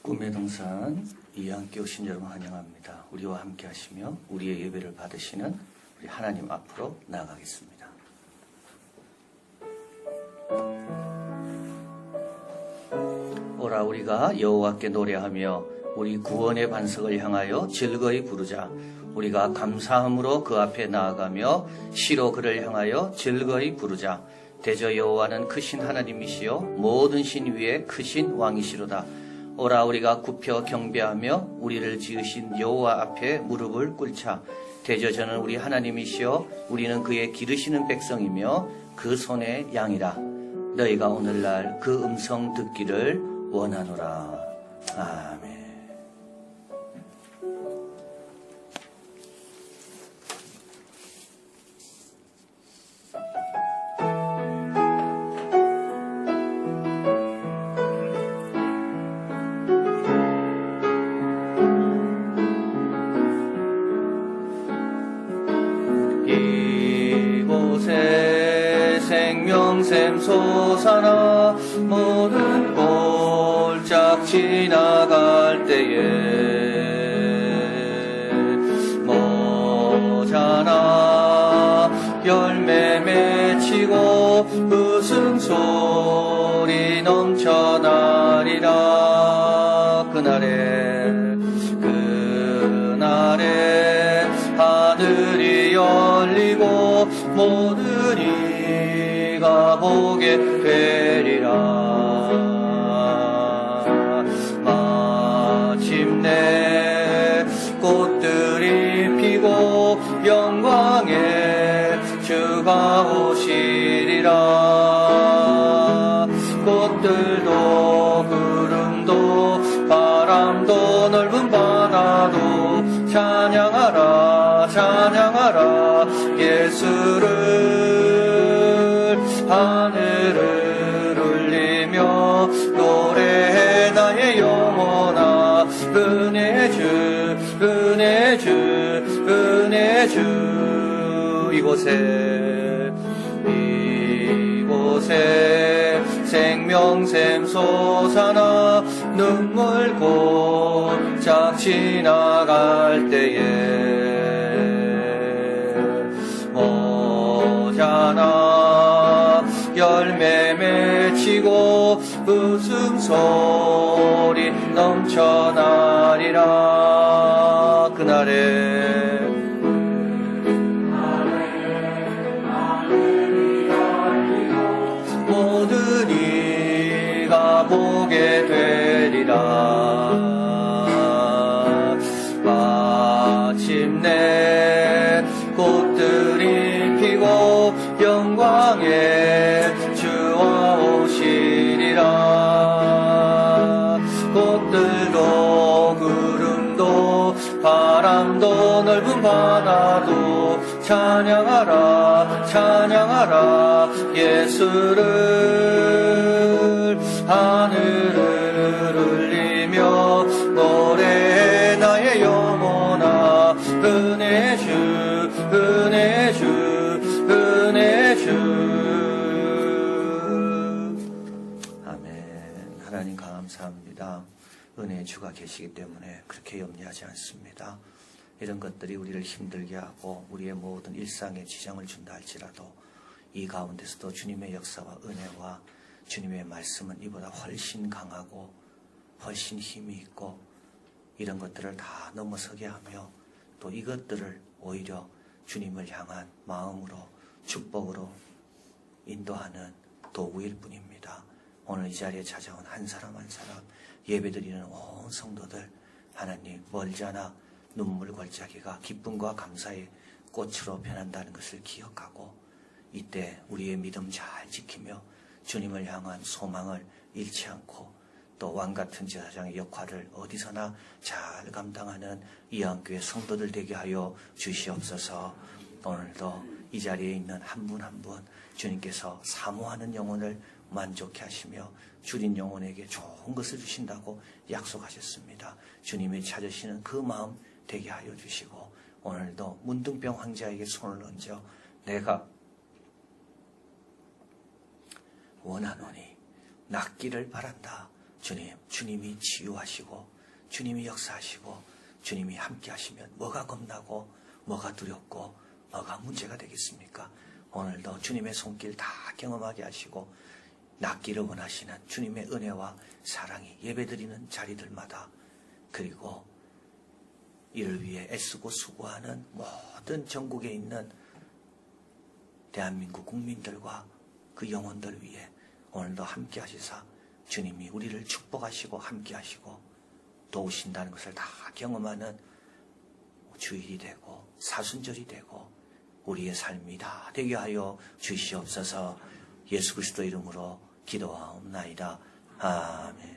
꿈의 동산 이함께 오신 여러분 환영합니다. 우리와 함께 하시며 우리의 예배를 받으시는 우리 하나님 앞으로 나아가겠습니다. 오라 우리가 여호와께 노래하며 우리 구원의 반석을 향하여 즐거이 부르자. 우리가 감사함으로 그 앞에 나아가며 시로 그를 향하여 즐거이 부르자. 대저 여호와는 크신 하나님이시요 모든 신 위에 크신 왕이시로다. 오라 우리가 굽혀 경배하며 우리를 지으신 여호와 앞에 무릎을 꿇자. 대저 저는 우리 하나님이시요 우리는 그의 기르시는 백성이며 그 손의 양이라. 너희가 오늘날 그 음성 듣기를 원하노라. 아멘. 이곳에 생명샘 솟아나 모든 골짝 지나갈 때에 모자나 열매 맺히고 웃음소리 넘쳐나리라. 그날에 하늘이 열리고 모든 이가 보게 되리라. 마침내 꽃들이 피고 영광의 주가 오시리라. 꽃들도 구름도 바람도 넓은 바다도 찬양하라 찬양하라 예수를. 하늘을 울리며 노래해 나의 영혼아. 은혜 주 은혜 주 은혜 주. 이곳에 생명샘 솟아나 눈물 골짝 지나갈 때에 모자나 열매 맺히고 웃음소리 넘쳐나리라. 그날에 모든 이가 보게 되리라. 마침내 꽃들이 피고 영광의 주와 오시리라. 꽃들도 구름도 바람도 넓은 바다도 찬양하라 찬양하라 예수를. 하늘을 울리며 노래해 나의 영혼아. 은혜 주 은혜 주 은혜 주. 아멘. 하나님 감사합니다. 은혜의 주가 계시기 때문에 그렇게 염려하지 않습니다. 이런 것들이 우리를 힘들게 하고 우리의 모든 일상에 지장을 준다 할지라도 이 가운데서도 주님의 역사와 은혜와 주님의 말씀은 이보다 훨씬 강하고 훨씬 힘이 있고 이런 것들을 다 넘어서게 하며 또 이것들을 오히려 주님을 향한 마음으로 축복으로 인도하는 도구일 뿐입니다. 오늘 이 자리에 찾아온 한 사람 한 사람 예배드리는 온 성도들 하나님 멀잖아 눈물 골짜기가 기쁨과 감사의 꽃으로 변한다는 것을 기억하고 이때 우리의 믿음 잘 지키며 주님을 향한 소망을 잃지 않고 또 왕같은 제사장의 역할을 어디서나 잘 감당하는 이한교회 성도들 되게 하여 주시옵소서. 오늘도 이 자리에 있는 한 분 한 분 주님께서 사모하는 영혼을 만족해 하시며 줄인 영혼에게 좋은 것을 주신다고 약속하셨습니다. 주님이 찾으시는 그 마음 되게 하여 주시고 오늘도 문둥병 환자에게 손을 얹어 내가 원하노니 낫기를 바란다. 주님이 치유하시고 주님이 역사하시고 주님이 함께 하시면 뭐가 겁나고 뭐가 두렵고 뭐가 문제가 되겠습니까? 오늘도 주님의 손길 다 경험하게 하시고 낫기를 원하시는 주님의 은혜와 사랑이 예배드리는 자리들마다, 그리고 이를 위해 애쓰고 수고하는 모든 전국에 있는 대한민국 국민들과 그 영혼들 위해 오늘도 함께 하시사 주님이 우리를 축복하시고 함께 하시고 도우신다는 것을 다 경험하는 주일이 되고 사순절이 되고 우리의 삶이 다 되게 하여 주시옵소서. 예수 그리스도 이름으로 기도하옵나이다. 아멘.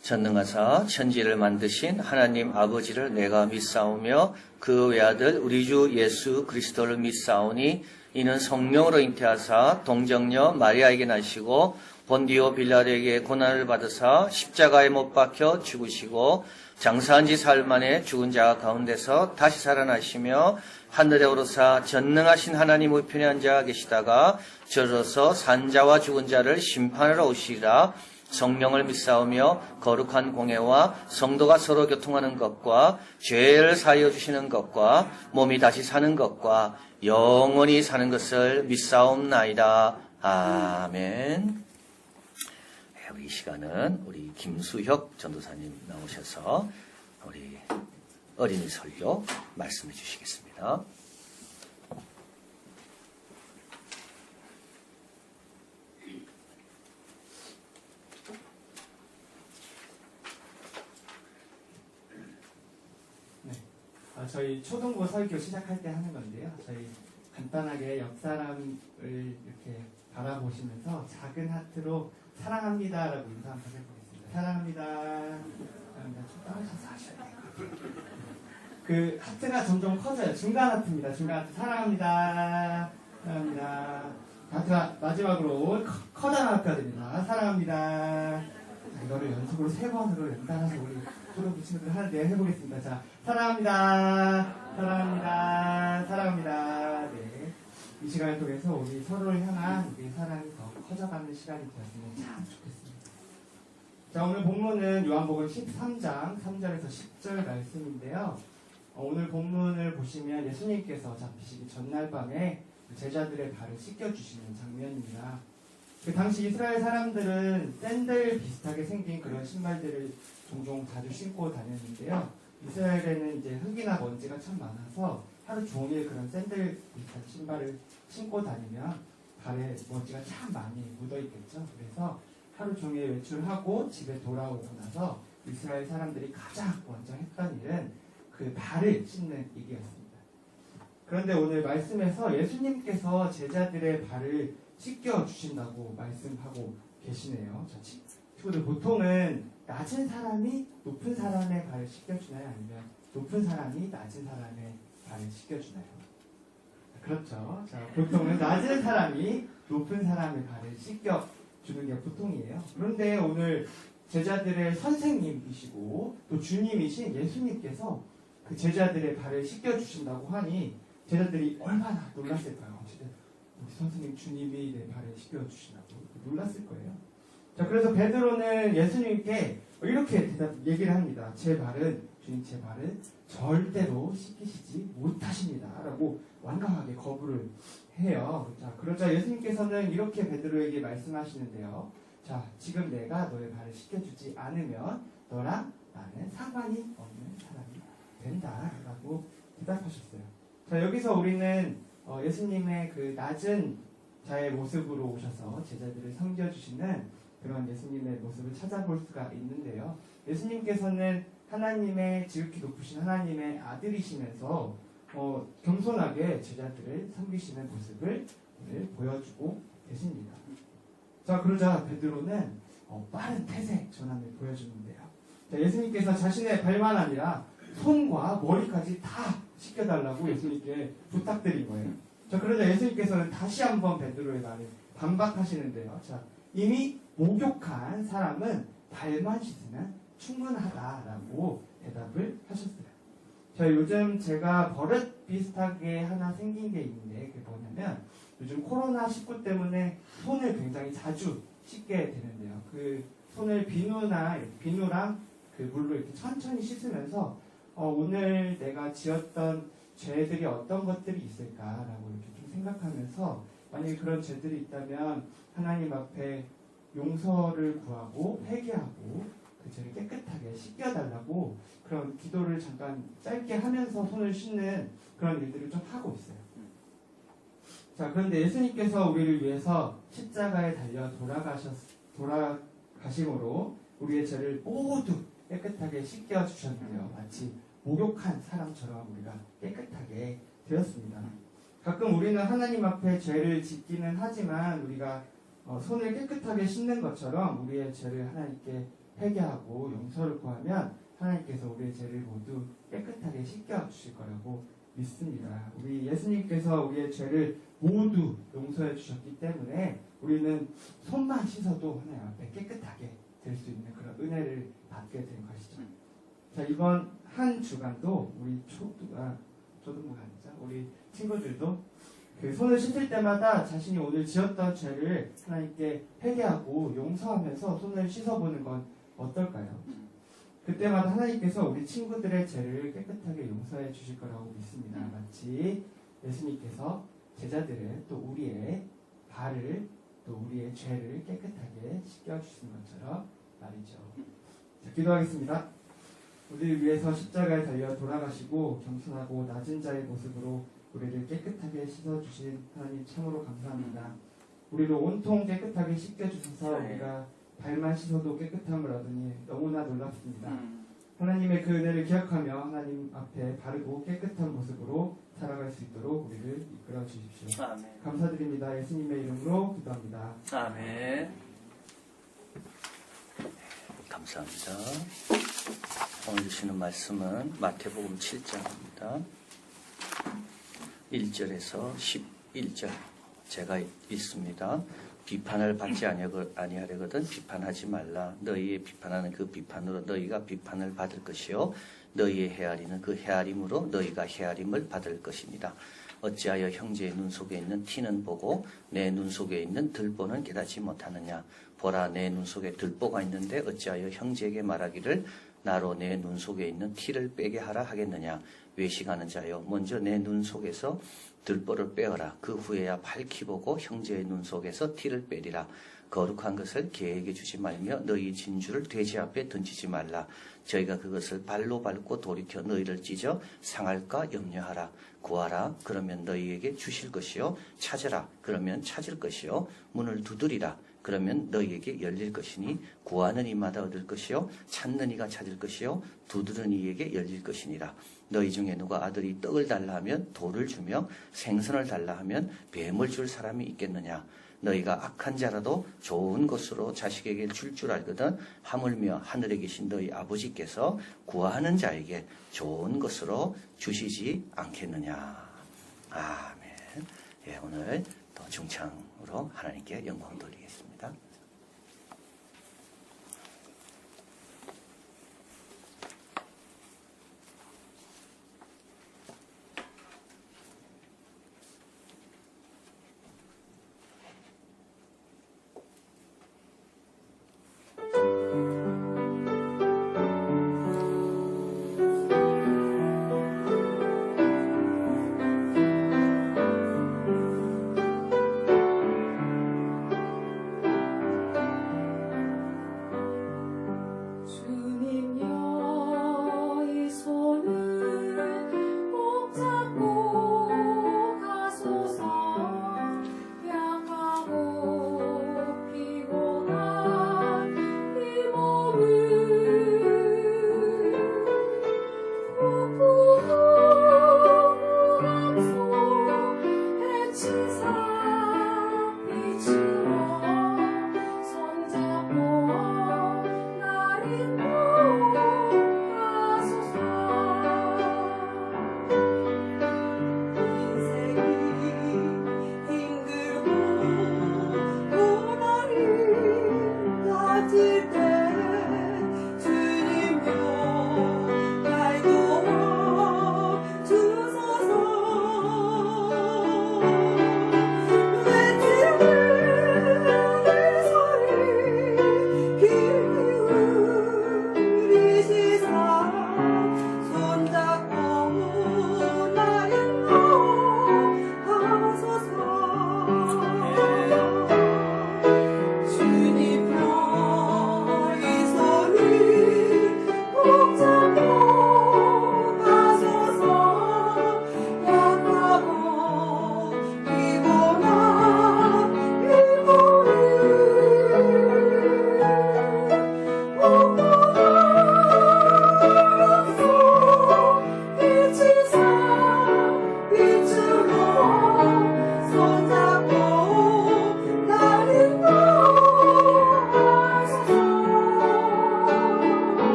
전능하사 천지를 만드신 하나님 아버지를 내가 믿사오며 그 외아들 우리 주 예수 그리스도를 믿사오니 이는 성령으로 잉태하사 동정녀 마리아에게 나시고 본디오 빌라도에게 고난을 받으사 십자가에 못 박혀 죽으시고 장사한 지 사흘 만에 죽은 자 가운데서 다시 살아나시며 하늘에 오르사 전능하신 하나님 우편에 앉아 계시다가 저로서 산자와 죽은 자를 심판하러 오시리라. 성령을 믿사오며 거룩한 공회와 성도가 서로 교통하는 것과 죄를 사하여 주시는 것과 몸이 다시 사는 것과 영원히 사는 것을 믿사옵나이다. 아멘. 우리 이 시간은 우리 김수혁 전도사님 나오셔서 우리 어린이 설교 말씀해 주시겠습니다. 저희 초등부 설교 시작할 때 하는 건데요. 저희 간단하게 옆 사람을 이렇게 바라보시면서 작은 하트로 사랑합니다라고 인사 한번 해보겠습니다. 사랑합니다. 좀 떨어져서 하셔야 돼요. 그 하트가 점점 커져요. 중간 하트입니다. 중간 하트. 사랑합니다. 사랑합니다. 하트가 마지막으로 커다란 하트가 됩니다. 사랑합니다. 자, 이거를 연속으로 3번으로 연달아서 우리 초등부 친구들 하는데 해보겠습니다. 자, 사랑합니다. 사랑합니다. 사랑합니다. 네. 이 시간을 통해서 우리 서로를 향한 우리의 사랑이 더 커져가는 시간이 되었으면 참 좋겠습니다. 자, 오늘 본문은 요한복음 13장 3절에서 10절 말씀인데요. 오늘 본문을 보시면 예수님께서 잡히시기 전날 밤에 제자들의 발을 씻겨주시는 장면입니다. 그 당시 이스라엘 사람들은 샌들 비슷하게 생긴 그런 신발들을 종종 자주 신고 다녔는데요. 이스라엘에는 이제 흙이나 먼지가 참 많아서 하루 종일 그런 샌들 비슷한 신발을 신고 다니면 발에 먼지가 참 많이 묻어있겠죠. 그래서 하루 종일 외출하고 집에 돌아오고 나서 이스라엘 사람들이 가장 먼저 했던 일은 그 발을 씻는 일이었습니다. 그런데 오늘 말씀에서 예수님께서 제자들의 발을 씻겨주신다고 말씀하고 계시네요. 자, 친구들 보통은 낮은 사람이 높은 사람의 발을 씻겨주나요? 아니면 높은 사람이 낮은 사람의 발을 씻겨주나요? 그렇죠. 자, 보통은 낮은 사람이 높은 사람의 발을 씻겨주는 게 보통이에요. 그런데 오늘 제자들의 선생님이시고 또 주님이신 예수님께서 그 제자들의 발을 씻겨주신다고 하니 제자들이 얼마나 놀랐을까요? 우리 선생님 주님이 내 발을 씻겨주시나고 놀랐을 거예요. 자, 그래서 베드로는 예수님께 이렇게 얘기를 합니다. 제 발은, 주님 제 발은 절대로 씻기시지 못하십니다. 라고 완강하게 거부를 해요. 자, 그러자 예수님께서는 이렇게 베드로에게 말씀하시는데요. 자, 지금 내가 너의 발을 씻겨주지 않으면 너랑 나는 상관이 없는 사람이 된다. 라고 대답하셨어요. 자, 여기서 우리는 예수님의 그 낮은 자의 모습으로 오셔서 제자들을 섬겨주시는 그런 예수님의 모습을 찾아볼 수가 있는데요. 예수님께서는 하나님의 지극히 높으신 하나님의 아들이시면서 겸손하게 제자들을 섬기시는 모습을 오늘 보여주고 계십니다. 자, 그러자 베드로는 빠른 태세 전환을 보여주는데요. 자, 예수님께서 자신의 발만 아니라 손과 머리까지 다 씻겨달라고 예수님께 부탁드린 거예요. 자, 그러자 예수님께서는 다시 한번 베드로의 말을 반박하시는데요. 자, 이미 목욕한 사람은 발만 씻으면 충분하다라고 대답을 하셨어요. 저 요즘 제가 버릇 비슷하게 하나 생긴 게 있는데 그게 뭐냐면 요즘 코로나19 때문에 손을 굉장히 자주 씻게 되는데요. 그 손을 비누랑 그 물로 이렇게 천천히 씻으면서 오늘 내가 지었던 죄들이 어떤 것들이 있을까라고 이렇게 좀 생각하면서 만약에 그런 죄들이 있다면 하나님 앞에 용서를 구하고 회개하고 그 죄를 깨끗하게 씻겨달라고 그런 기도를 잠깐 짧게 하면서 손을 씻는 그런 일들을 좀 하고 있어요. 자, 그런데 예수님께서 우리를 위해서 십자가에 달려 돌아가심으로 우리의 죄를 모두 깨끗하게 씻겨주셨는데요. 마치 목욕한 사람처럼 우리가 깨끗하게 되었습니다. 가끔 우리는 하나님 앞에 죄를 짓기는 하지만 우리가 손을 깨끗하게 씻는 것처럼 우리의 죄를 하나님께 회개하고 용서를 구하면 하나님께서 우리의 죄를 모두 깨끗하게 씻겨주실 거라고 믿습니다. 우리 예수님께서 우리의 죄를 모두 용서해 주셨기 때문에 우리는 손만 씻어도 하나님 앞에 깨끗하게 될 수 있는 그런 은혜를 받게 된 것이죠. 자, 이번 한 주간도 우리 초등부가 아니죠. 우리 친구들도 그 손을 씻을 때마다 자신이 오늘 지었던 죄를 하나님께 회개하고 용서하면서 손을 씻어보는 건 어떨까요? 그때마다 하나님께서 우리 친구들의 죄를 깨끗하게 용서해 주실 거라고 믿습니다. 마치 예수님께서 제자들의 또 우리의 발을 또 우리의 죄를 깨끗하게 씻겨주신 것처럼 말이죠. 자, 기도하겠습니다. 우리를 위해서 십자가에 달려 돌아가시고 겸손하고 낮은 자의 모습으로 우리를 깨끗하게 씻어주신 하나님 참으로 감사합니다. 우리를 온통 깨끗하게 씻겨주셔서 우리가 발만 씻어도 깨끗함을 얻으니 너무나 놀랍습니다. 하나님의 그 은혜를 기억하며 하나님 앞에 바르고 깨끗한 모습으로 살아갈 수 있도록 우리를 이끌어 주십시오. 아멘. 감사드립니다. 예수님의 이름으로 기도합니다. 아멘. 감사합니다. 오늘 주시는 말씀은 마태복음 7장입니다. 1절에서 11절 제가 읽습니다. 비판을 받지 아니하려거든 비판하지 말라. 너희의 비판하는 그 비판으로 너희가 비판을 받을 것이요 너희의 헤아리는 그 헤아림으로 너희가 헤아림을 받을 것입니다. 어찌하여 형제의 눈 속에 있는 티는 보고 내 눈 속에 있는 들보는 깨닫지 못하느냐. 보라, 내 눈 속에 들보가 있는데 어찌하여 형제에게 말하기를 나로 내 눈 속에 있는 티를 빼게 하라 하겠느냐. 외식하는 자여, 먼저 내 눈 속에서 들보를 빼어라. 그 후에야 밝히 보고 형제의 눈 속에서 티를 빼리라. 거룩한 것을 개에게 주지 말며 너희 진주를 돼지 앞에 던지지 말라. 저희가 그것을 발로 밟고 돌이켜 너희를 찢어 상할까 염려하라. 구하라, 그러면 너희에게 주실 것이요. 찾으라, 그러면 찾을 것이요. 문을 두드리라, 그러면 너희에게 열릴 것이니 구하는 이마다 얻을 것이요 찾는 이가 찾을 것이요 두드리는 이에게 열릴 것이니라. 너희 중에 누가 아들이 떡을 달라 하면 돌을 주며 생선을 달라 하면 뱀을 줄 사람이 있겠느냐. 너희가 악한 자라도 좋은 것으로 자식에게 줄 알거든 하물며 하늘에 계신 너희 아버지께서 구하는 자에게 좋은 것으로 주시지 않겠느냐. 아멘. 예, 오늘 또 중창으로 하나님께 영광 돌리겠습니다.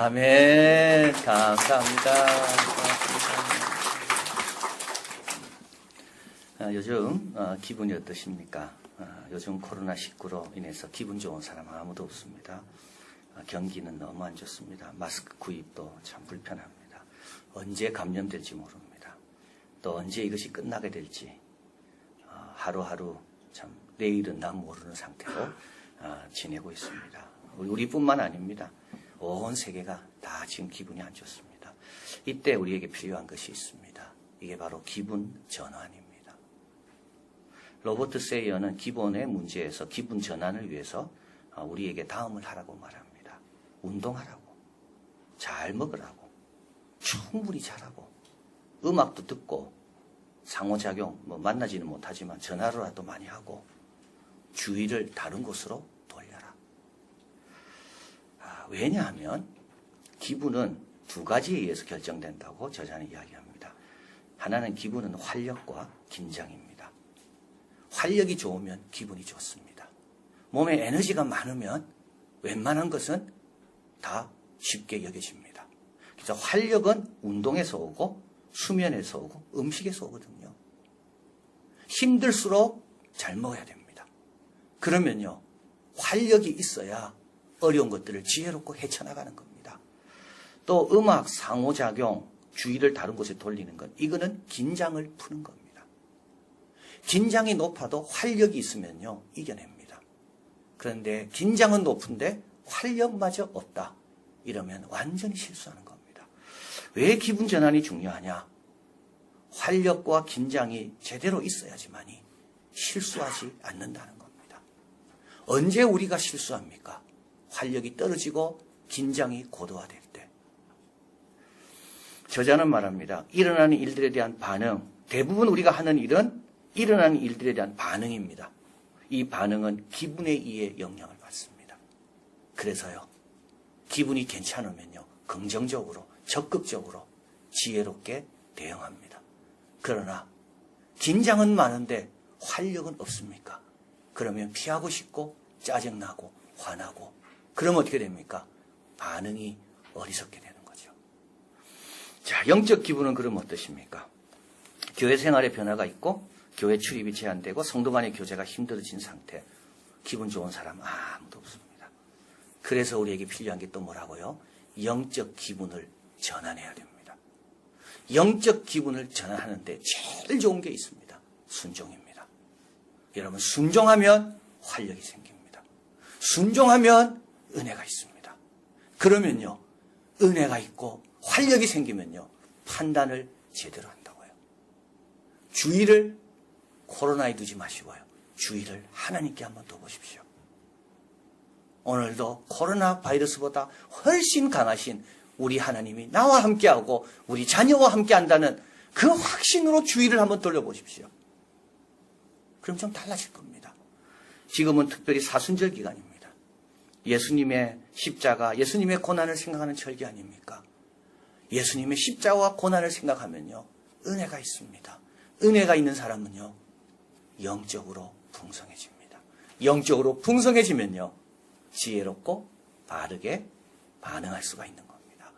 아멘. 감사합니다. 요즘 기분이 어떠십니까? 요즘 코로나19로 인해서 기분 좋은 사람 아무도 없습니다. 경기는 너무 안 좋습니다. 마스크 구입도 참 불편합니다. 언제 감염될지 모릅니다. 또 언제 이것이 끝나게 될지 하루하루 참 내일은 난 모르는 상태로 지내고 있습니다. 우리뿐만 아닙니다. 온 세계가 다 지금 기분이 안 좋습니다. 이때 우리에게 필요한 것이 있습니다. 이게 바로 기분 전환입니다. 로버트 세이어는 기본의 문제에서 기분 전환을 위해서 우리에게 다음을 하라고 말합니다. 운동하라고, 잘 먹으라고, 충분히 자라고, 음악도 듣고, 상호작용, 만나지는 못하지만 전화로라도 많이 하고, 주의를 다른 곳으로 돌려라. 왜냐하면 기분은 두 가지에 의해서 결정된다고 저자는 이야기합니다. 하나는 기분은 활력과 긴장입니다. 활력이 좋으면 기분이 좋습니다. 몸에 에너지가 많으면 웬만한 것은 다 쉽게 여겨집니다. 그래서 활력은 운동에서 오고 수면에서 오고 음식에서 오거든요. 힘들수록 잘 먹어야 됩니다. 그러면요, 활력이 있어야 어려운 것들을 지혜롭고 헤쳐나가는 겁니다. 또 음악, 상호작용, 주의를 다른 곳에 돌리는 것, 이거는 긴장을 푸는 겁니다. 긴장이 높아도 활력이 있으면요, 이겨냅니다. 그런데 긴장은 높은데 활력마저 없다. 이러면 완전히 실수하는 겁니다. 왜 기분 전환이 중요하냐? 활력과 긴장이 제대로 있어야지만이 실수하지 않는다는 겁니다. 언제 우리가 실수합니까? 활력이 떨어지고 긴장이 고도화될 때. 저자는 말합니다. 일어나는 일들에 대한 반응, 대부분 우리가 하는 일은 일어나는 일들에 대한 반응입니다. 이 반응은 기분에 의해 영향을 받습니다. 그래서요, 기분이 괜찮으면요, 긍정적으로, 적극적으로, 지혜롭게 대응합니다. 그러나 긴장은 많은데 활력은 없습니까? 그러면 피하고 싶고 짜증나고 화나고, 그러면 어떻게 됩니까? 반응이 어리석게 되는 거죠. 자, 영적 기분은 그럼 어떠십니까? 교회 생활에 변화가 있고 교회 출입이 제한되고 성도 간의 교제가 힘들어진 상태, 기분 좋은 사람 아무도 없습니다. 그래서 우리에게 필요한 게 또 뭐라고요? 영적 기분을 전환해야 됩니다. 영적 기분을 전환하는데 제일 좋은 게 있습니다. 순종입니다. 여러분, 순종하면 활력이 생깁니다. 순종하면 은혜가 있습니다. 그러면요, 은혜가 있고 활력이 생기면요, 판단을 제대로 한다고요. 주의를 코로나에 두지 마시고요, 주의를 하나님께 한번 둬보십시오. 오늘도 코로나 바이러스보다 훨씬 강하신 우리 하나님이 나와 함께하고 우리 자녀와 함께한다는 그 확신으로 주의를 한번 돌려보십시오. 그럼 좀 달라질 겁니다. 지금은 특별히 사순절 기간입니다. 예수님의 십자가, 예수님의 고난을 생각하는 절기 아닙니까? 예수님의 십자가와 고난을 생각하면요, 은혜가 있습니다. 은혜가 있는 사람은요, 영적으로 풍성해집니다. 영적으로 풍성해지면요, 지혜롭고 바르게 반응할 수가 있는 겁니다.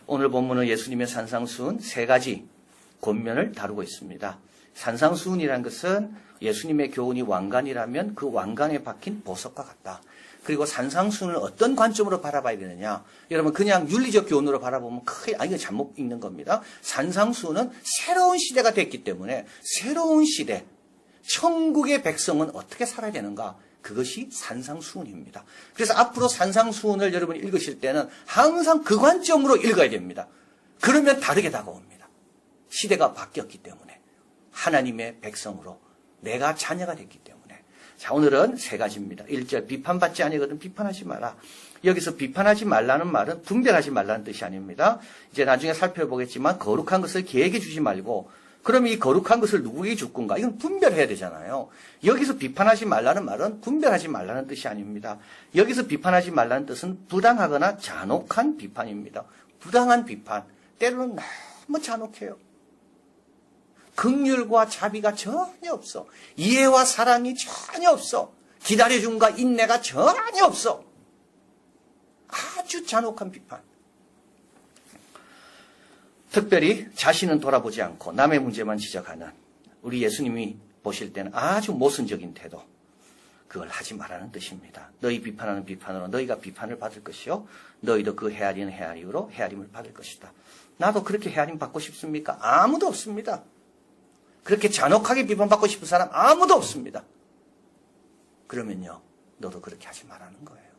오늘 본문은 예수님의 산상수훈 세 가지 권면을 다루고 있습니다. 산상수훈이라는 것은 예수님의 교훈이 왕관이라면 그 왕관에 박힌 보석과 같다. 그리고 산상수훈을 어떤 관점으로 바라봐야 되느냐? 여러분, 그냥 윤리적 교훈으로 바라보면 크게, 이거 잘못 읽는 겁니다. 산상수훈은 새로운 시대가 됐기 때문에 새로운 시대, 천국의 백성은 어떻게 살아야 되는가? 그것이 산상수훈입니다. 그래서 앞으로 산상수훈을 여러분이 읽으실 때는 항상 그 관점으로 읽어야 됩니다. 그러면 다르게 다가옵니다. 시대가 바뀌었기 때문에, 하나님의 백성으로 내가 자녀가 됐기 때문에. 자, 오늘은 세 가지입니다. 1절, 비판받지 아니거든 비판하지 마라. 여기서 비판하지 말라는 말은 분별하지 말라는 뜻이 아닙니다. 이제 나중에 살펴보겠지만 거룩한 것을 계획해 주지 말고, 그럼 이 거룩한 것을 누구에게 줄 건가? 이건 분별해야 되잖아요. 여기서 비판하지 말라는 말은 분별하지 말라는 뜻이 아닙니다. 여기서 비판하지 말라는 뜻은 부당하거나 잔혹한 비판입니다. 부당한 비판, 때로는 너무 잔혹해요. 긍휼과 자비가 전혀 없어. 이해와 사랑이 전혀 없어. 기다려줌과 인내가 전혀 없어. 아주 잔혹한 비판. 특별히 자신은 돌아보지 않고 남의 문제만 지적하는 우리 예수님이 보실 때는 아주 모순적인 태도, 그걸 하지 말라는 뜻입니다. 너희 비판하는 비판으로 너희가 비판을 받을 것이요 너희도 그 헤아리는 헤아림으로 헤아림을 받을 것이다. 나도 그렇게 헤아림 받고 싶습니까? 아무도 없습니다. 그렇게 잔혹하게 비판받고 싶은 사람 아무도 없습니다. 그러면요, 너도 그렇게 하지 말라는 거예요.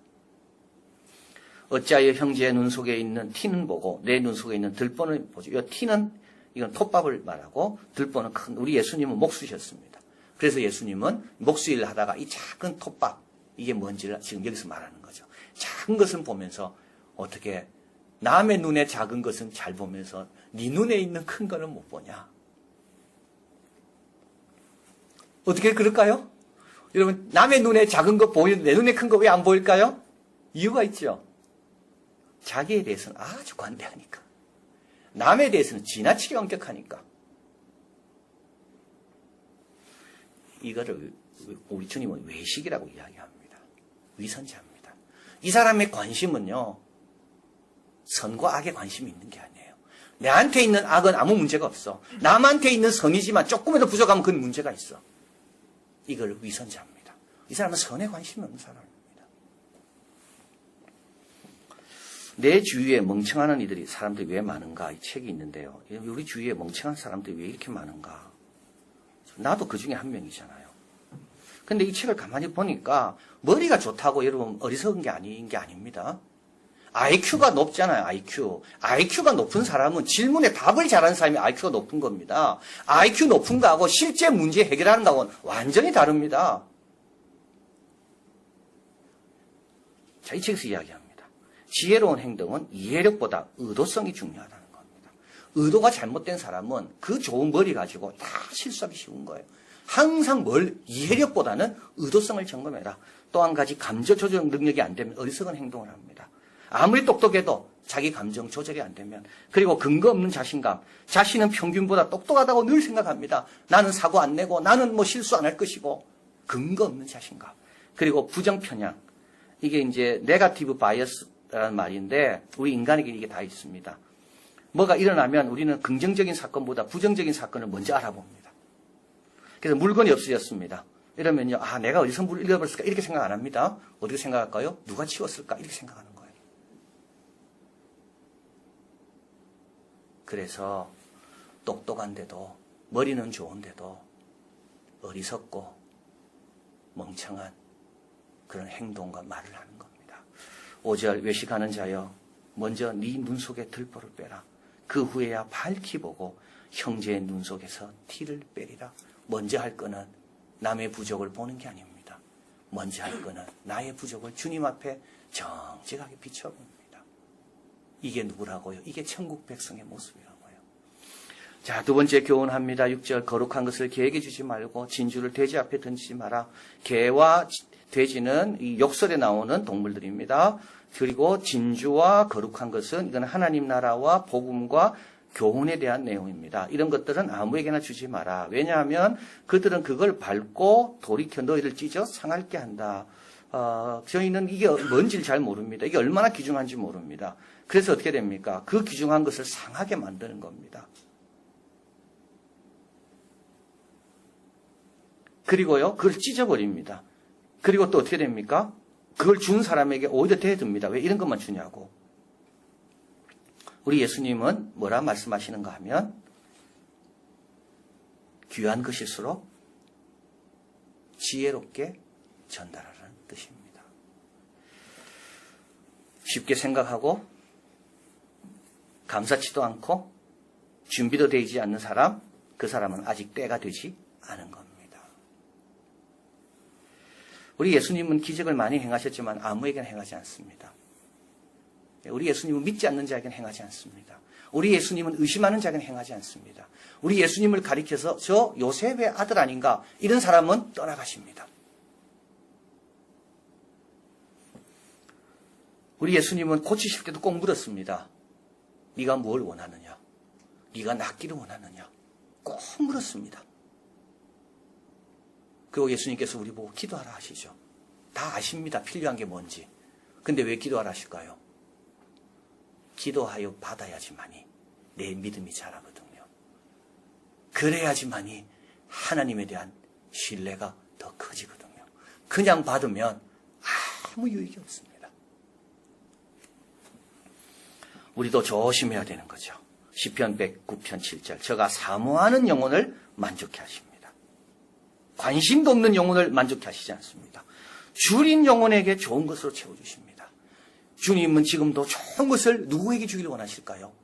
어찌하여 형제의 눈 속에 있는 티는 보고 내 눈 속에 있는 들보는 보죠. 이 티는 이건 톱밥을 말하고 들보는 큰, 우리 예수님은 목수셨습니다. 그래서 예수님은 목수일을 하다가 이 작은 톱밥, 이게 뭔지를 지금 여기서 말하는 거죠. 작은 것은 보면서 어떻게 남의 눈에 작은 것은 잘 보면서 네 눈에 있는 큰 거는 못 보냐. 어떻게 그럴까요? 여러분, 남의 눈에 작은 거 보이는데 내 눈에 큰 거 왜 안 보일까요? 이유가 있죠. 자기에 대해서는 아주 관대하니까. 남에 대해서는 지나치게 엄격하니까. 이거를 우리 주님은 외식이라고 이야기합니다. 위선자입니다. 이 사람의 관심은요, 선과 악에 관심이 있는 게 아니에요. 내한테 있는 악은 아무 문제가 없어. 남한테 있는 선이지만 조금이라도 부족하면 그건 문제가 있어. 이걸 위선자입니다. 이 사람은 선에 관심이 없는 사람입니다. 내 주위에 멍청하는 이들이, 사람들이 왜 많은가? 이 책이 있는데요. 우리 주위에 멍청한 사람들이 왜 이렇게 많은가? 나도 그 중에 한 명이잖아요. 근데 이 책을 가만히 보니까 머리가 좋다고 여러분 어리석은 게 아닌 게 아닙니다. IQ가 높잖아요, IQ. IQ가 높은 사람은 질문에 답을 잘하는 사람이 IQ가 높은 겁니다. IQ 높은 거하고 실제 문제 해결하는 거하고는 완전히 다릅니다. 자, 이 책에서 이야기합니다. 지혜로운 행동은 이해력보다 의도성이 중요하다는 겁니다. 의도가 잘못된 사람은 그 좋은 머리 가지고 다 실수하기 쉬운 거예요. 항상 이해력보다는 의도성을 점검해라. 또 한 가지 감정 조절 능력이 안 되면 어리석은 행동을 합니다. 아무리 똑똑해도 자기 감정 조절이 안 되면, 그리고 근거 없는 자신감, 자신은 평균보다 똑똑하다고 늘 생각합니다. 나는 사고 안 내고 나는 뭐 실수 안 할 것이고, 근거 없는 자신감. 그리고 부정편향. 이게 이제 네거티브 바이어스라는 말인데 우리 인간에게 이게 다 있습니다. 뭐가 일어나면 우리는 긍정적인 사건보다 부정적인 사건을 먼저 알아봅니다. 그래서 물건이 없어졌습니다. 이러면요, 아, 내가 어디서 물을 잃어버렸을까? 이렇게 생각 안 합니다. 어떻게 생각할까요? 누가 치웠을까? 이렇게 생각하는 거예요. 그래서 똑똑한데도, 머리는 좋은데도 어리석고 멍청한 그런 행동과 말을 하는 겁니다. 5절, 외식하는 자여, 먼저 네 눈 속에 들보를 빼라. 그 후에야 밝히 보고 형제의 눈 속에서 티를 빼리라. 먼저 할 거는 남의 부족을 보는 게 아닙니다. 먼저 할 거는 나의 부족을 주님 앞에 정직하게 비춰봅니다. 이게 누구라고요? 이게 천국 백성의 모습이라고요. 자, 두 번째 교훈합니다. 6절, 거룩한 것을 개에게 주지 말고 진주를 돼지 앞에 던지지 마라. 개와 돼지는 이 욕설에 나오는 동물들입니다. 그리고 진주와 거룩한 것은 이건 하나님 나라와 복음과 교훈에 대한 내용입니다. 이런 것들은 아무에게나 주지 마라. 왜냐하면 그들은 그걸 밟고 돌이켜 너희를 찢어 상할게 한다. 저희는 이게 뭔지를 잘 모릅니다. 이게 얼마나 귀중한지 모릅니다. 그래서 어떻게 됩니까? 그 귀중한 것을 상하게 만드는 겁니다. 그리고요, 그걸 찢어버립니다. 그리고 또 어떻게 됩니까? 그걸 준 사람에게 오히려 대듭니다. 왜 이런 것만 주냐고. 우리 예수님은 뭐라 말씀하시는가 하면, 귀한 것일수록 지혜롭게 전달하라는 뜻입니다. 쉽게 생각하고 감사치도 않고 준비도 되지 않는 사람, 그 사람은 아직 때가 되지 않은 겁니다. 우리 예수님은 기적을 많이 행하셨지만 아무에게나 행하지 않습니다. 우리 예수님은 믿지 않는 자에게는 행하지 않습니다. 우리 예수님은 의심하는 자에게는 행하지 않습니다. 우리 예수님을 가리켜서 저 요셉의 아들 아닌가 이런 사람은 떠나가십니다. 우리 예수님은 고치실 때도 꼭 물었습니다. 네가 뭘 원하느냐? 네가 낫기를 원하느냐? 꼭 물었습니다. 그리고 예수님께서 우리 보고 기도하라 하시죠. 다 아십니다. 필요한 게 뭔지. 근데 왜 기도하라 하실까요? 기도하여 받아야지만이 내 믿음이 자라거든요. 그래야지만이 하나님에 대한 신뢰가 더 커지거든요. 그냥 받으면 아무 유익이 없습니다. 우리도 조심해야 되는 거죠. 시편 109편 7절 저가 사모하는 영혼을 만족해 하십니다. 관심도 없는 영혼을 만족해 하시지 않습니다. 줄인 영혼에게 좋은 것으로 채워주십니다. 주님은 지금도 좋은 것을 누구에게 주기를 원하실까요?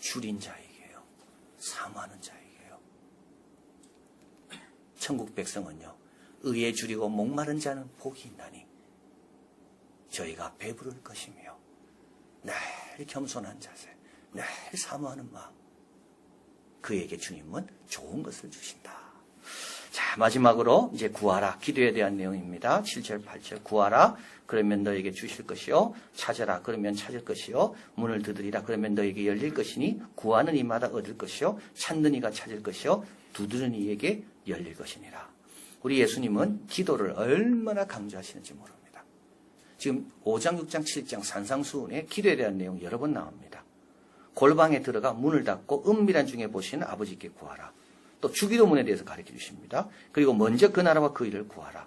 줄인 자에게요. 사모하는 자에게요. 천국 백성은요. 의에 줄이고 목마른 자는 복이 있나니 저희가 배부를 것이며 늘 겸손한 자세, 늘 사모하는 마음 그에게 주님은 좋은 것을 주신다. 자, 마지막으로 이제 구하라 기도에 대한 내용입니다. 7절 8절 구하라 그러면 너에게 주실 것이요 찾아라 그러면 찾을 것이요 문을 두드리라 그러면 너에게 열릴 것이니 구하는 이마다 얻을 것이요 찾는 이가 찾을 것이요 두드리는 이에게 열릴 것이니라. 우리 예수님은 기도를 얼마나 강조하시는지 모릅니다. 지금 5장 6장 7장 산상수훈에 기도에 대한 내용 여러 번 나옵니다. 골방에 들어가 문을 닫고 은밀한 중에 보시는 아버지께 구하라. 또 주기도문에 대해서 가르쳐 주십니다. 그리고 먼저 그 나라와 그 일을 구하라.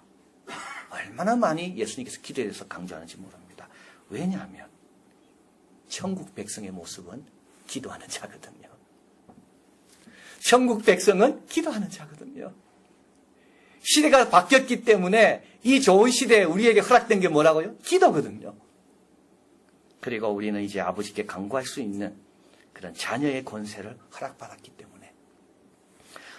얼마나 많이 예수님께서 기도에 대해서 강조하는지 모릅니다. 왜냐하면 천국 백성의 모습은 기도하는 자거든요. 천국 백성은 기도하는 자거든요. 시대가 바뀌었기 때문에 이 좋은 시대에 우리에게 허락된 게 뭐라고요? 기도거든요. 그리고 우리는 이제 아버지께 간구할 수 있는 그런 자녀의 권세를 허락받았기 때문에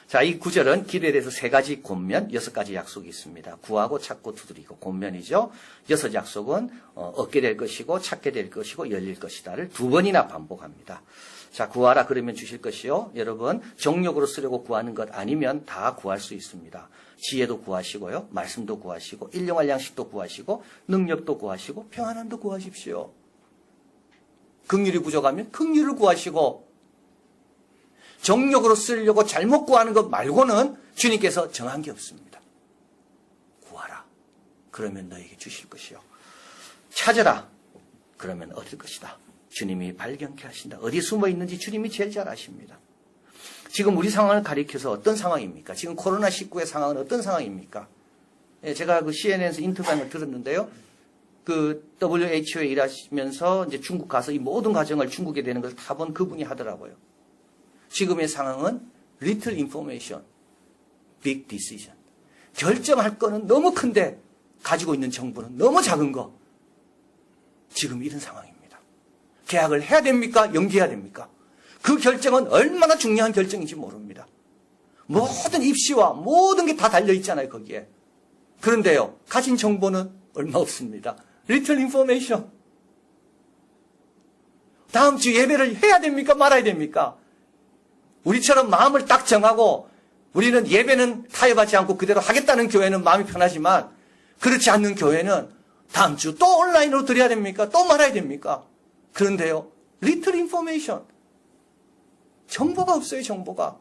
자, 이 구절은 기도에 대해서 3가지 권면, 6가지 약속이 있습니다. 구하고 찾고 두드리고 권면이죠. 6 약속은 얻게 될 것이고 찾게 될 것이고 열릴 것이다를 2번이나 반복합니다. 자, 구하라 그러면 주실 것이요. 여러분 정욕으로 쓰려고 구하는 것 아니면 다 구할 수 있습니다. 지혜도 구하시고요. 말씀도 구하시고 일용할 양식도 구하시고 능력도 구하시고 평안함도 구하십시오. 긍휼이 부족하면 긍휼을 구하시고 정욕으로 쓰려고 잘못 구하는 것 말고는 주님께서 정한 게 없습니다. 구하라. 그러면 너에게 주실 것이요. 찾아라. 그러면 얻을 것이다. 주님이 발견케 하신다. 어디 숨어 있는지 주님이 제일 잘 아십니다. 지금 우리 상황을 가리켜서 어떤 상황입니까? 지금 코로나19의 상황은 어떤 상황입니까? 제가 그 CNN에서 인터뷰한 걸 들었는데요. 그 WHO에 일하시면서 이제 중국 가서 이 모든 과정을 중국에 되는 것을 다 본 그분이 하더라고요. 지금의 상황은 little information, big decision. 결정할 거는 너무 큰데 가지고 있는 정보는 너무 작은 거. 지금 이런 상황입니다. 계약을 해야 됩니까? 연기해야 됩니까? 그 결정은 얼마나 중요한 결정인지 모릅니다. 모든 입시와 모든 게 다 달려있잖아요, 거기에. 그런데요, 가진 정보는 얼마 없습니다. little information. 다음 주 예배를 해야 됩니까? 말아야 됩니까? 우리처럼 마음을 딱 정하고 우리는 예배는 타협하지 않고 그대로 하겠다는 교회는 마음이 편하지만 그렇지 않는 교회는 다음 주 또 온라인으로 드려야 됩니까? 또 말아야 됩니까? 그런데요, little information. 정보가 없어요, 정보가.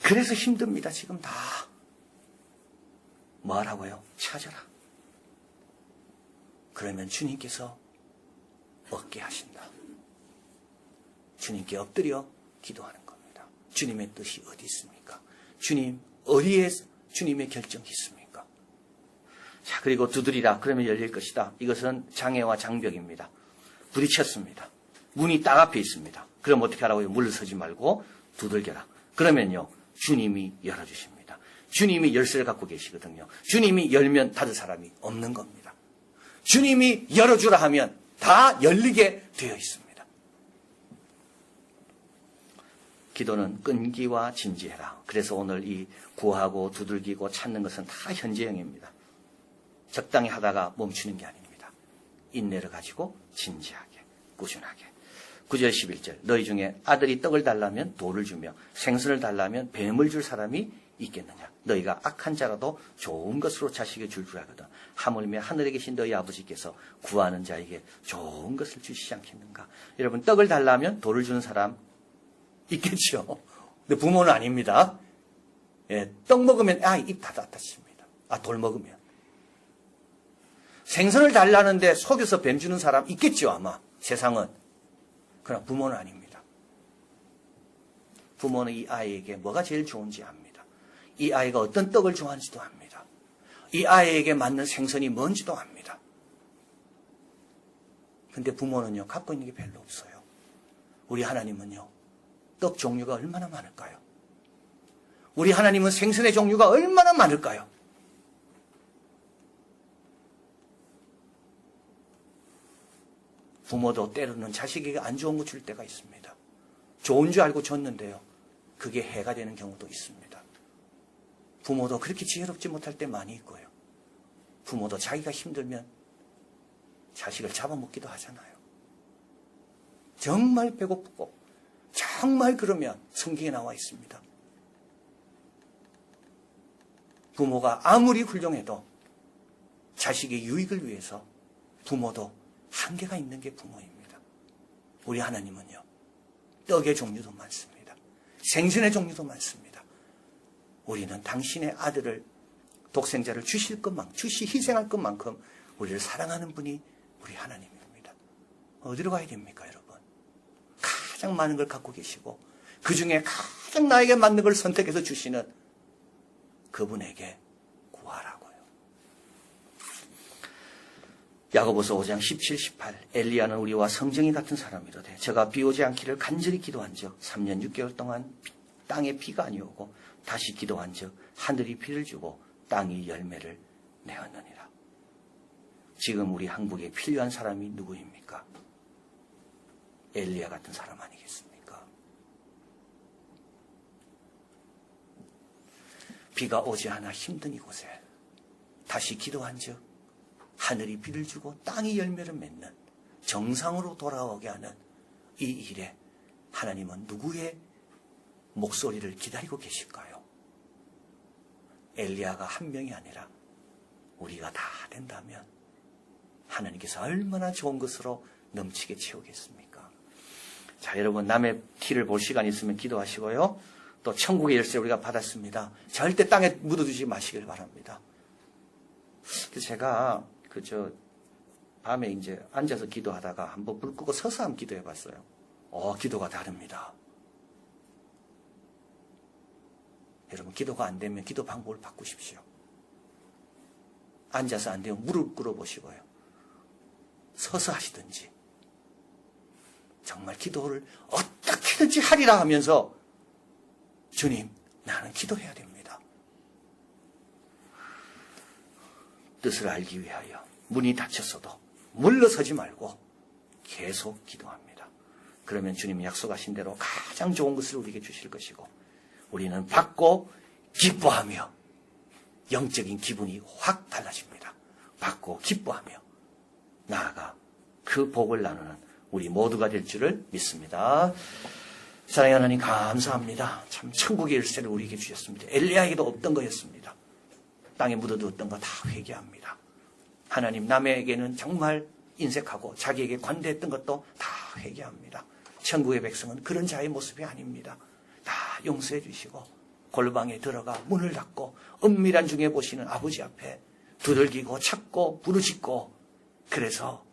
그래서 힘듭니다, 지금 다. 뭐 하라고요? 찾아라. 그러면 주님께서 얻게 하신다. 주님께 엎드려 기도하는 겁니다. 주님의 뜻이 어디 있습니까? 주님, 어디에 주님의 결정이 있습니까? 자, 그리고 두드리라. 그러면 열릴 것이다. 이것은 장애와 장벽입니다. 부딪혔습니다. 문이 딱 앞에 있습니다. 그럼 어떻게 하라고요? 물러서지 말고 두들겨라. 그러면요, 주님이 열어주십니다. 주님이 열쇠를 갖고 계시거든요. 주님이 열면 닫을 사람이 없는 겁니다. 주님이 열어주라 하면 다 열리게 되어 있습니다. 기도는 끈기와 진지해라. 그래서 오늘 이 구하고 두들기고 찾는 것은 다 현재형입니다. 적당히 하다가 멈추는 게 아닙니다. 인내를 가지고 진지하게, 꾸준하게. 9절 11절 너희 중에 아들이 떡을 달라면 돌을 주며 생선을 달라면 뱀을 줄 사람이 있겠느냐. 너희가 악한 자라도 좋은 것으로 자식에게 줄 하거든. 하물며 하늘에 계신 너희 아버지께서 구하는 자에게 좋은 것을 주시지 않겠는가. 여러분, 떡을 달라면 돌을 주는 사람 있겠죠. 근데 부모는 아닙니다. 예, 떡 먹으면 입 다 닫습니다. 돌 먹으면. 생선을 달라는데 속여서 뱀 주는 사람 있겠죠, 아마. 세상은. 그러나 부모는 아닙니다. 부모는 이 아이에게 뭐가 제일 좋은지 압니다. 이 아이가 어떤 떡을 좋아하는지도 압니다. 이 아이에게 맞는 생선이 뭔지도 압니다. 근데 부모는요, 갖고 있는 게 별로 없어요. 우리 하나님은요, 떡 종류가 얼마나 많을까요? 우리 하나님은 생선의 종류가 얼마나 많을까요? 부모도 때로는 자식에게 안 좋은 거 줄 때가 있습니다. 좋은 줄 알고 줬는데요, 그게 해가 되는 경우도 있습니다. 부모도 그렇게 지혜롭지 못할 때 많이 있고요. 부모도 자기가 힘들면 자식을 잡아먹기도 하잖아요. 정말 배고프고 정말 그러면 성경에 나와 있습니다. 부모가 아무리 훌륭해도 자식의 유익을 위해서 부모도 한계가 있는 게 부모입니다. 우리 하나님은요, 떡의 종류도 많습니다. 생선의 종류도 많습니다. 우리는 당신의 아들을, 독생자를 주실 것만큼, 희생할 것만큼 우리를 사랑하는 분이 우리 하나님입니다. 어디로 가야 됩니까, 여러분? 가장 많은 걸 갖고 계시고 그 중에 가장 나에게 맞는 걸 선택해서 주시는 그분에게 구하라고요. 야고보서 5장 17, 18 엘리야는 우리와 성정이 같은 사람이로되 저가 비 오지 않기를 간절히 기도한즉 3년 6개월 동안 땅에 비가 아니오고 다시 기도한즉 하늘이 비를 주고 땅이 열매를 내었느니라. 지금 우리 한국에 필요한 사람이 누구입니까? 엘리야 같은 사람 아니겠습니까? 비가 오지 않아 힘든 이곳에 다시 기도한즉 하늘이 비를 주고 땅이 열매를 맺는, 정상으로 돌아오게 하는 이 일에 하나님은 누구의 목소리를 기다리고 계실까요? 엘리야가 한 명이 아니라 우리가 다 된다면 하나님께서 얼마나 좋은 것으로 넘치게 채우겠습니까? 자, 여러분, 남의 티를 볼 시간 있으면 기도하시고요. 또 천국의 열쇠 우리가 받았습니다. 절대 땅에 묻어두지 마시길 바랍니다. 그래서 제가 밤에 이제 앉아서 기도하다가 한번 불 끄고 서서 한번 기도해 봤어요. 기도가 다릅니다. 여러분, 기도가 안 되면 기도 방법을 바꾸십시오. 앉아서 안 되면 무릎 꿇어 보시고요. 서서 하시든지. 정말 기도를 어떻게든지 하리라 하면서 주님, 나는 기도해야 됩니다. 뜻을 알기 위하여 문이 닫혔어도 물러서지 말고 계속 기도합니다. 그러면 주님이 약속하신 대로 가장 좋은 것을 우리에게 주실 것이고 우리는 받고 기뻐하며 영적인 기분이 확 달라집니다. 받고 기뻐하며 나아가 그 복을 나누는 우리 모두가 될 줄을 믿습니다. 사랑하는 하나님, 감사합니다. 참 천국의 열쇠를 우리에게 주셨습니다. 엘리야에게도 없던 거였습니다. 땅에 묻어두었던 거 다 회개합니다. 하나님, 남에게는 정말 인색하고 자기에게 관대했던 것도 다 회개합니다. 천국의 백성은 그런 자의 모습이 아닙니다. 다 용서해 주시고 골방에 들어가 문을 닫고 은밀한 중에 보시는 아버지 앞에 두들기고 찾고 부르짖고, 그래서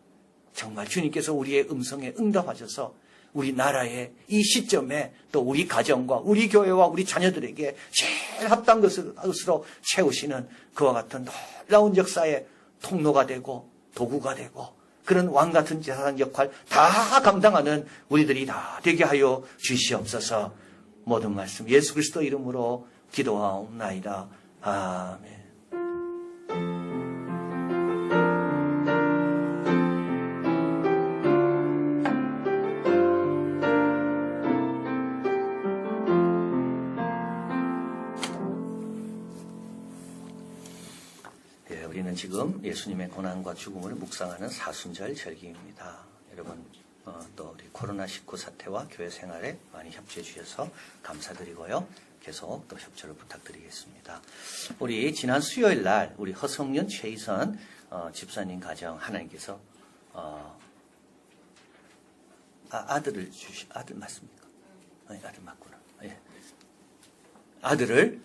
정말 주님께서 우리의 음성에 응답하셔서 우리 나라의 이 시점에 또 우리 가정과 우리 교회와 우리 자녀들에게 제일 합당한 것으로 채우시는 그와 같은 놀라운 역사의 통로가 되고 도구가 되고 그런 왕 같은 제사장 역할 다 감당하는 우리들이 다 되게 하여 주시옵소서. 모든 말씀 예수 그리스도 이름으로 기도하옵나이다. 아멘. 우리는 지금 예수님의 고난과 죽음을 묵상하는 사순절 절기입니다. 여러분, 또 우리 코로나19 사태와 교회 생활에 많이 협조해 주셔서 감사드리고요. 계속 또 협조를 부탁드리겠습니다. 우리 지난 수요일 날 우리 허성윤, 최희선 집사님 가정 하나님께서 아들을 아들 맞습니까? 아들 맞구나. 예. 아들을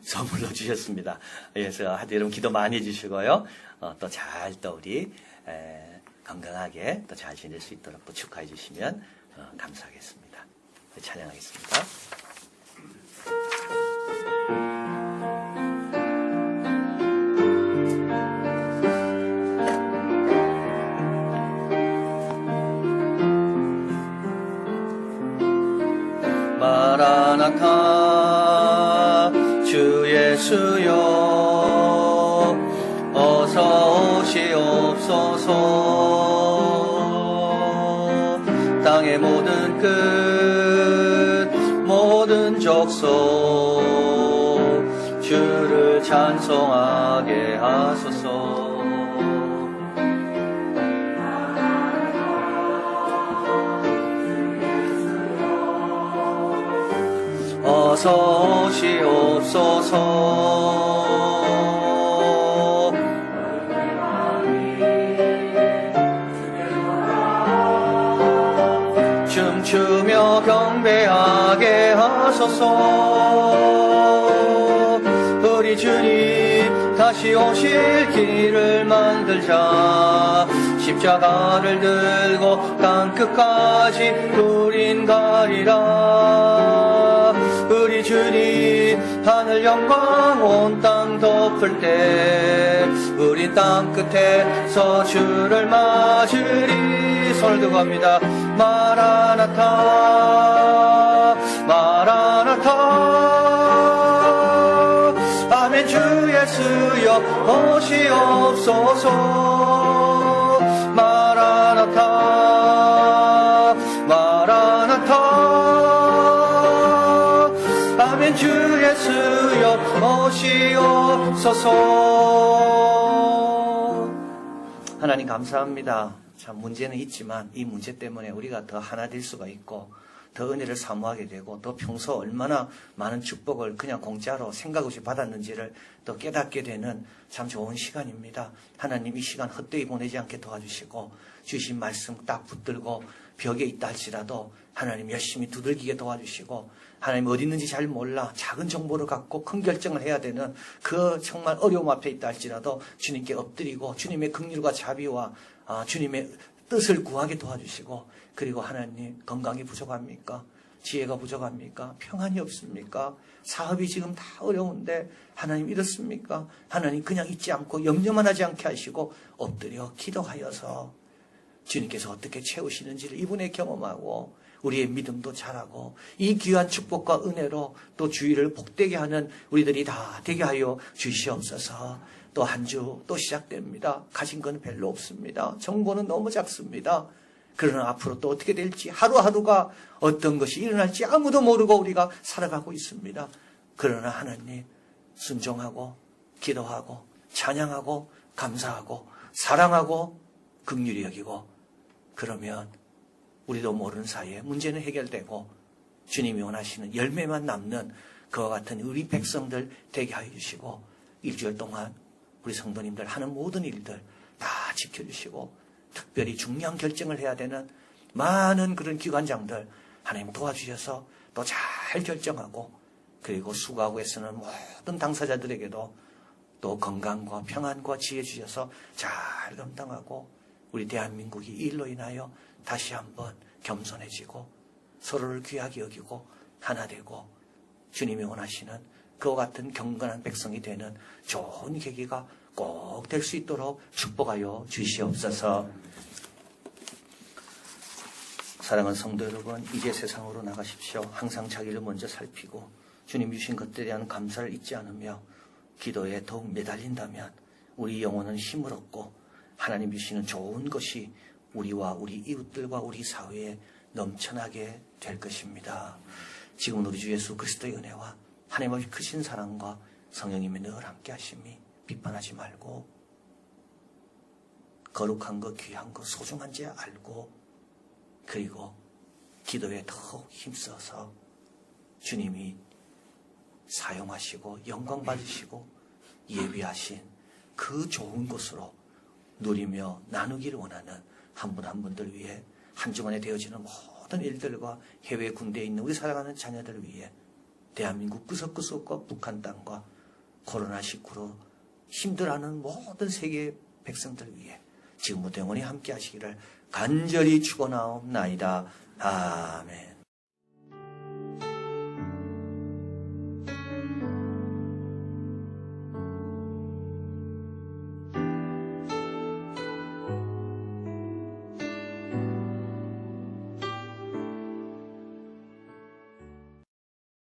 선물로 주셨습니다. 그래서 하여튼 여러분 기도 많이 해주시고요. 또 잘 또 우리 건강하게 또 잘 지낼 수 있도록 또 축하해 주시면 감사하겠습니다. 찬양하겠습니다. 마라나타 주 예수여 어서 오시옵소서. 땅의 모든 끝 모든 족속 주를 찬송하게 하소서. 어서 오시옵소서. 춤추며 경배하게 하소서. 우리 주님 다시 오실 길을 만들자. 십자가를 들고 땅끝까지 우린 가리라. 우리 주님 하늘 영광 온 땅 덮을 때 우린 땅끝에서 주를 맞으리. 손을 들고 갑니다. 마라나타 마라나타 아멘. 주 예수여 오시옵소서. 마라나타 마라나타 아멘. 주 예수여 오시옵소서. 하나님 감사합니다. 참 문제는 있지만 이 문제 때문에 우리가 더 하나 될 수가 있고 더 은혜를 사모하게 되고 또 평소 얼마나 많은 축복을 그냥 공짜로 생각 없이 받았는지를 더 깨닫게 되는 참 좋은 시간입니다. 하나님 이 시간 헛되이 보내지 않게 도와주시고 주신 말씀 딱 붙들고 벽에 있다 할지라도 하나님 열심히 두들기게 도와주시고 하나님 어디 있는지 잘 몰라 작은 정보를 갖고 큰 결정을 해야 되는 그 정말 어려움 앞에 있다 할지라도 주님께 엎드리고 주님의 긍휼과 자비와 주님의 뜻을 구하게 도와주시고 그리고 하나님 건강이 부족합니까? 지혜가 부족합니까? 평안이 없습니까? 사업이 지금 다 어려운데 하나님 이렇습니까? 하나님 그냥 잊지 않고 염려만 하지 않게 하시고 엎드려 기도하여서 주님께서 어떻게 채우시는지를 이분에 경험하고 우리의 믿음도 자라고 이 귀한 축복과 은혜로 또 주의를 복되게 하는 우리들이 다 되게 하여 주시옵소서. 또 한 주 또 시작됩니다. 가진 건 별로 없습니다. 정보는 너무 작습니다. 그러나 앞으로 또 어떻게 될지 하루하루가 어떤 것이 일어날지 아무도 모르고 우리가 살아가고 있습니다. 그러나 하나님 순종하고 기도하고 찬양하고 감사하고 사랑하고 긍휼히 여기고 그러면 우리도 모르는 사이에 문제는 해결되고 주님이 원하시는 열매만 남는 그와 같은 우리 백성들 되게 하여 주시고 일주일 동안 우리 성도님들 하는 모든 일들 다 지켜주시고 특별히 중요한 결정을 해야 되는 많은 그런 기관장들 하나님 도와주셔서 또 잘 결정하고 그리고 수고하고 애쓰는 모든 당사자들에게도 또 건강과 평안과 지혜 주셔서 잘 감당하고 우리 대한민국이 이 일로 인하여 다시 한번 겸손해지고 서로를 귀하게 여기고 하나 되고 주님이 원하시는 그와 같은 경건한 백성이 되는 좋은 계기가 꼭 될 수 있도록 축복하여 주시옵소서. 사랑하는 성도 여러분, 이제 세상으로 나가십시오. 항상 자기를 먼저 살피고 주님 주신 것들에 대한 감사를 잊지 않으며 기도에 더욱 매달린다면 우리 영혼은 힘을 얻고 하나님 주시는 좋은 것이 우리와 우리 이웃들과 우리 사회에 넘쳐나게 될 것입니다. 지금은 우리 주 예수 그리스도의 은혜와 하나님 아버지 크신 사랑과 성령님이 늘 함께 하심이 비판하지 말고 거룩한 것, 귀한 것, 소중한지 알고 그리고 기도에 더욱 힘써서 주님이 사용하시고 영광 받으시고 예비하신 그 좋은 것으로 누리며 나누기를 원하는 한 분 한 분들 위해 한 주간에 되어지는 모든 일들과 해외 군대에 있는 우리 사랑하는 자녀들을 위해 대한민국 구석구석과 북한 땅과 코로나19로 힘들어하는 모든 세계 백성들 위해 지금부터 영원히 함께 하시기를 간절히 축원하옵나이다. 아멘.